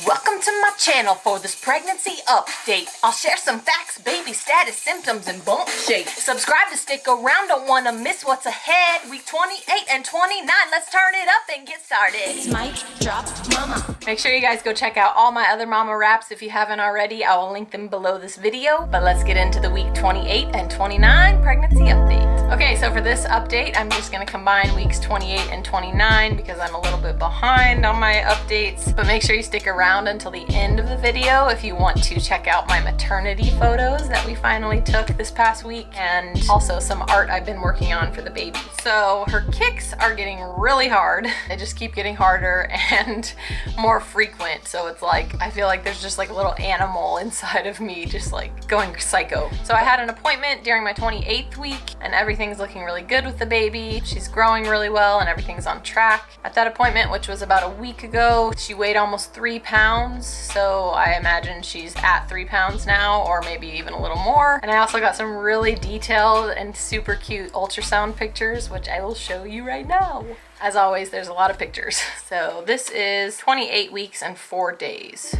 Welcome to my channel for this pregnancy update. I'll share some facts, baby status, symptoms, and bump shape. Subscribe to stick around, don't wanna miss what's ahead. Week 28 and 29, let's turn it up and get started. It's Mic Drop Mama. Make sure you guys go check out all my other mama raps if you haven't already. I will link them below this video. But let's get into the week 28 and 29 pregnancy update. Okay, so for this update, I'm just gonna combine weeks 28 and 29 because I'm a little bit behind on my updates. But make sure you stick around until the end of the video if you want to check out my maternity photos that we finally took this past week, and also some art I've been working on for the baby. So her kicks are getting really hard. They just keep getting harder and more frequent. So it's like, I feel like there's just like a little animal inside of me just like going psycho. So I had an appointment during my 28th week and everything's looking really good with the baby. She's growing really well and everything's on track. At that appointment, which was about a week ago, she weighed almost 3 pounds. So I imagine she's at 3 pounds now, or maybe even a little more. And I also got some really detailed and super cute ultrasound pictures, which I will show you right now. As always, there's a lot of pictures. So this is 28 weeks and 4 days.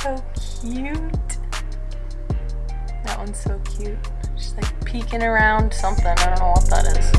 So cute. That one's so cute. She's like peeking around something. I don't know what that is.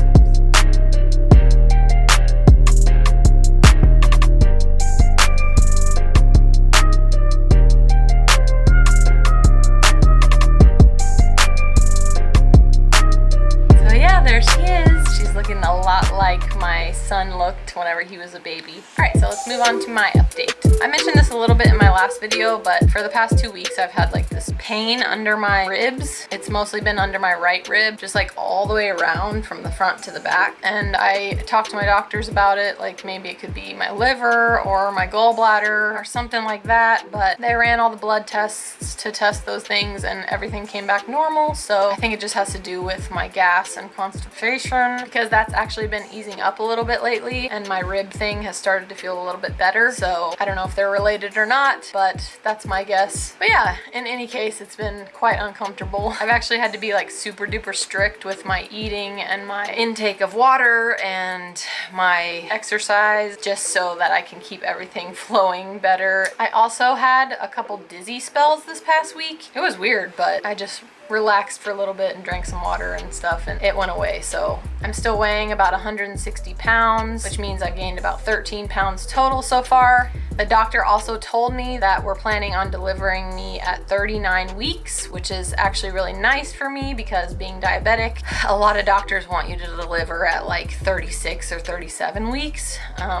There she is. She's looking a lot like my son looked whenever he was a baby. All right, so let's move on to my update. I mentioned this a little bit in my last video, but for the past 2 weeks, I've had like this pain under my ribs. It's mostly been under my right rib, just like all the way around from the front to the back. And I talked to my doctors about it, like maybe it could be my liver or my gallbladder or something like that. But they ran all the blood tests to test those things and everything came back normal. So I think it just has to do with my gas and constipation, because that's actually been easing up a little bit lately and my rib thing has started to feel a little bit better. So I don't know if they're related or not, but that's my guess. But yeah, in any case, it's been quite uncomfortable. I've actually had to be like super duper strict with my eating and my intake of water and my exercise, just so that I can keep everything flowing better. I also had a couple dizzy spells this past week. It was weird, but I just relaxed for a little bit and drank some water and stuff and it went away. So I'm still weighing about 160 pounds, which means I've gained about 13 pounds total so far. The doctor also told me that we're planning on delivering me at 39 weeks, which is actually really nice for me because being diabetic, a lot of doctors want you to deliver at like 36 or 37 weeks,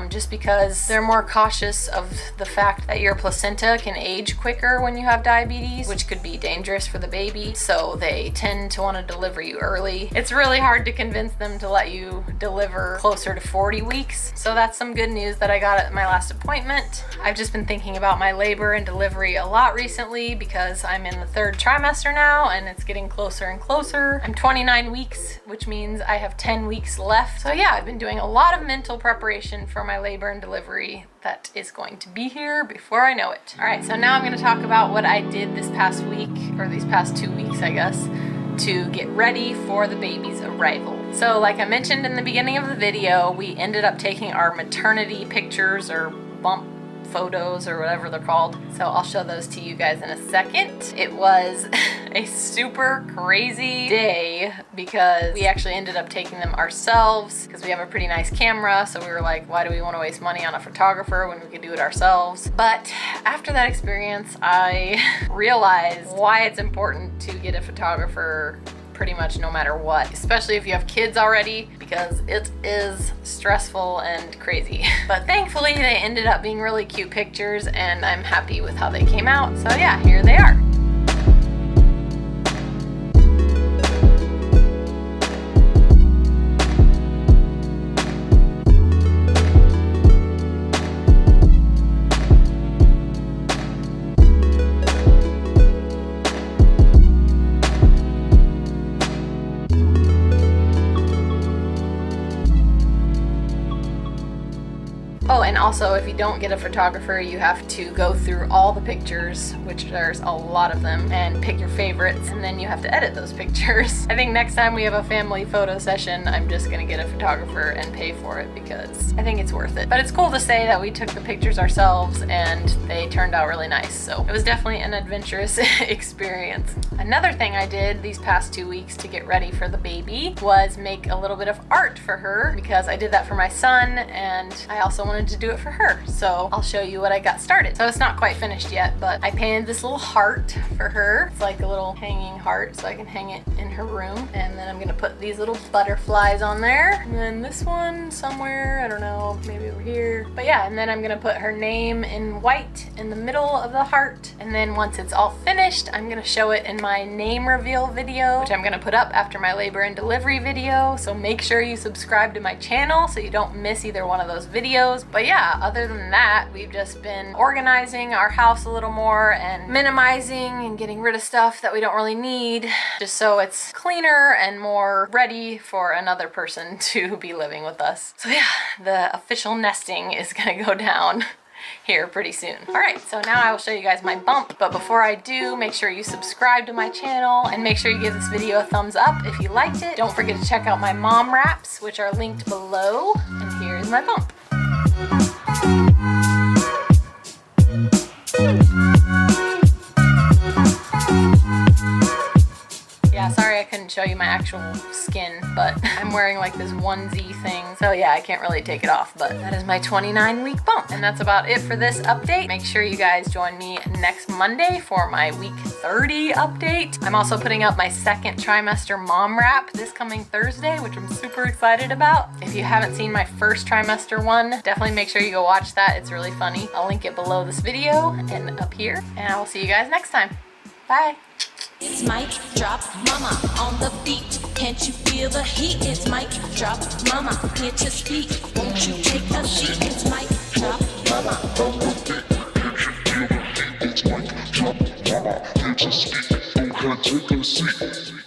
just because they're more cautious of the fact that your placenta can age quicker when you have diabetes, which could be dangerous for the baby. So they tend to want to deliver you early. It's really hard to convince them to let you deliver closer to 40 weeks. So that's some good news that I got at my last appointment. I've just been thinking about my labor and delivery a lot recently because I'm in the 3rd trimester now and it's getting closer and closer. I'm 29 weeks, which means I have 10 weeks left. So yeah, I've been doing a lot of mental preparation for my labor and delivery that is going to be here before I know it. All right, so now I'm going to talk about what I did this past week, or these past 2 weeks, I guess, to get ready for the baby's arrival. So like I mentioned in the beginning of the video, we ended up taking our maternity pictures or bump photos or whatever they're called. So I'll show those to you guys in a second. It was a super crazy day because we actually ended up taking them ourselves because we have a pretty nice camera. So we were like, why do we want to waste money on a photographer when we could do it ourselves? But after that experience, I realized why it's important to get a photographer pretty much no matter what, especially if you have kids already, because it is stressful and crazy. But thankfully they ended up being really cute pictures and I'm happy with how they came out. So yeah, here they are. also, if you don't get a photographer, you have to go through all the pictures, which there's a lot of them, and pick your favorites, and then you have to edit those pictures. I think next time we have a family photo session, I'm just gonna get a photographer and pay for it because I think it's worth it. But it's cool to say that we took the pictures ourselves and they turned out really nice. So it was definitely an adventurous experience. Another thing I did these past 2 weeks to get ready for the baby was make a little bit of art for her, because I did that for my son and I also wanted to do it for her. So I'll show you what I got started. So it's not quite finished yet, but I painted this little heart for her. It's like a little hanging heart, so I can hang it in her room. And then I'm gonna put these little butterflies on there. And then this one somewhere, I don't know, maybe over here. But yeah, and then I'm gonna put her name in white in the middle of the heart. And then once it's all finished, I'm gonna show it in my name reveal video, which I'm gonna put up after my labor and delivery video. So make sure you subscribe to my channel so you don't miss either one of those videos. But yeah, other than that, we've just been organizing our house a little more and minimizing and getting rid of stuff that we don't really need, just so it's cleaner and more ready for another person to be living with us. So yeah, the official nesting is gonna go down here pretty soon. All right, so now I will show you guys my bump, but before I do, make sure you subscribe to my channel and make sure you give this video a thumbs up if you liked it. Don't forget to check out my mom wraps, which are linked below, and here's my bump. Yeah, sorry I couldn't show you my actual skin, but I'm wearing like this onesie thing. So yeah, I can't really take it off, but that is my 29-week bump. And that's about it for this update. Make sure you guys join me next Monday for my week 30 update. I'm also putting up my second trimester mom wrap this coming Thursday, which I'm super excited about. If you haven't seen my first trimester one, definitely make sure you go watch that. It's really funny. I'll link it below this video and up here, and I will see you guys next time. Bye. It's mic drop mama on the beat. Can't you feel the heat? It's mic drop mama here to speak. Won't you take a seat? It's mic drop mama on the beat. Can't you feel the heat? It's mic drop mama here to speak. Don't take a seat.